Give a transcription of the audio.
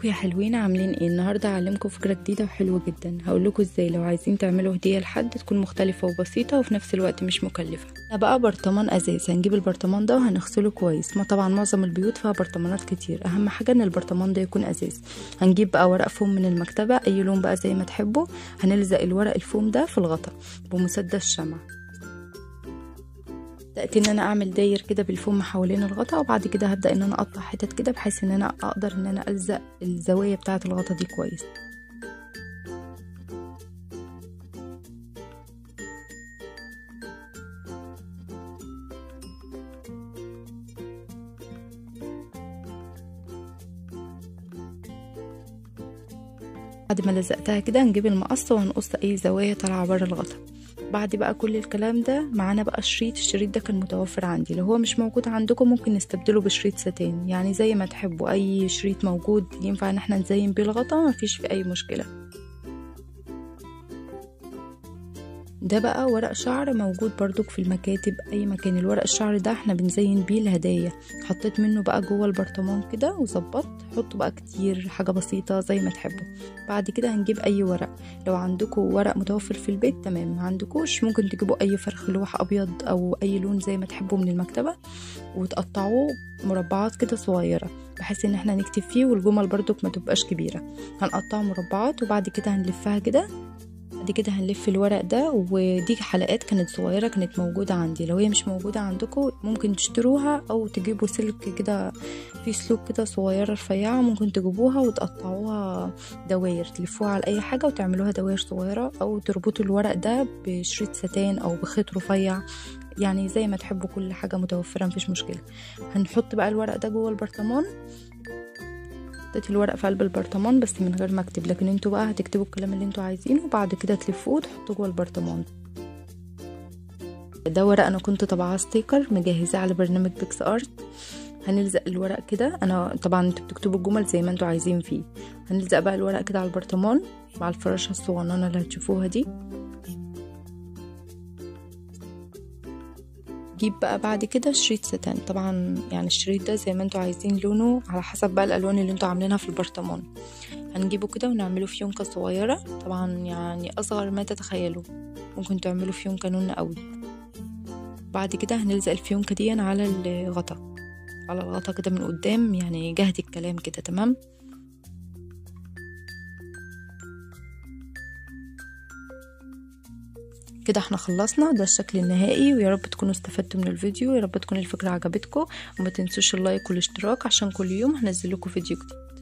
ازيكم يا حلوين؟ عاملين ايه؟ النهارده هعلمكم فكره جديده وحلوه جدا. هقول لكم ازاي لو عايزين تعملوا هديه لحد تكون مختلفه وبسيطه وفي نفس الوقت مش مكلفه. ده بقى برطمان ازاز. هنجيب البرطمان ده وهنغسله كويس. ما طبعا معظم البيوت فيها برطمانات كتير، اهم حاجه ان البرطمان ده يكون ازاز. هنجيب بقى ورق فوم من المكتبه، اي لون بقى زي ما تحبوا. هنلزق الورق الفوم ده في الغطا بمسدس شمع. بدأت ان انا اعمل داير كده بالفوم حوالين الغطا، وبعد كده هبدأ ان انا اقطع حتت كده بحيث ان انا اقدر ان انا الزق الزوايا بتاعه الغطا دي كويس. بعد ما لزقتها كده هنجيب المقص وهنقص اي زوايا طالعه بره الغطا. بعد بقى كل الكلام ده معانا بقى الشريط ده كان متوفر عندي. لو هو مش موجود عندكم ممكن نستبدله بشريط ستان، يعني زي ما تحبوا. اي شريط موجود ينفع ان احنا نزين بيه الغطا، مفيش في اي مشكله. ده بقى ورق شعر موجود برضك في المكاتب، اي مكان. الورق الشعر ده احنا بنزين بيه الهدايا. حطيت منه بقى جوه البرطمان كده وظبطت. حطوا بقى كتير، حاجه بسيطه زي ما تحبوا. بعد كده هنجيب اي ورق. لو عندكم ورق متوفر في البيت تمام، ما عندكوش ممكن تجيبوا اي فرخ لوح ابيض او اي لون زي ما تحبوا من المكتبه، وتقطعوه مربعات كده صغيره بحيث ان احنا نكتب فيه، والجمل برضك ما تبقاش كبيره. هنقطعه مربعات وبعد كده هنلفها كده. بعد كده هنلف الورق ده، ودي حلقات كانت صغيرة كانت موجودة عندي. لو هي مش موجودة عندكم ممكن تشتروها او تجيبوا سلك كده، في سلوك كده صغيرة رفيعة ممكن تجيبوها وتقطعوها دواير، تلفوها على اي حاجة وتعملوها دواير صغيرة، او تربطوا الورق ده بشريط ستان او بخيط رفيع، يعني زي ما تحبوا. كل حاجة متوفرة مفيش مشكلة. هنحط بقى الورق ده جوه البرطمان. حطيت الورق في قلب البرطمان بس من غير ما اكتب، لكن انتوا بقى هتكتبوا الكلام اللي انتوا عايزينه وبعد كده تلفوه وتحطوه جوه البرطمان. ده ورق انا كنت طبعاه ستيكر مجهزاه على برنامج بيكس ارت. هنلزق الورق كده. انا طبعا انتوا بتكتبوا الجمل زي ما انتوا عايزين فيه. هنلزق بقى الورق كده على البرطمان مع الفراشة الصغننة اللي هتشوفوها دي. جيب بقى بعد كده شريط ستان. طبعا يعني الشريط ده زي ما انتوا عايزين لونه، على حسب بقى الالوان اللي انتوا عاملينها في البرطمان. هنجيبه كده ونعمله فيونكة صغيرة، طبعا يعني اصغر ما تتخيلوا. ممكن تعملوا فيونكة نون قوي. بعد كده هنلزق الفيونكة دي على الغطا، على الغطا كده من قدام، يعني جهة الكلام كده. تمام كده احنا خلصنا. ده الشكل النهائي، ويا رب تكونوا استفدتوا من الفيديو، يا رب تكون الفكرة عجبتكم، وما تنسوش اللايك والاشتراك عشان كل يوم هنزل لكم فيديو جديد.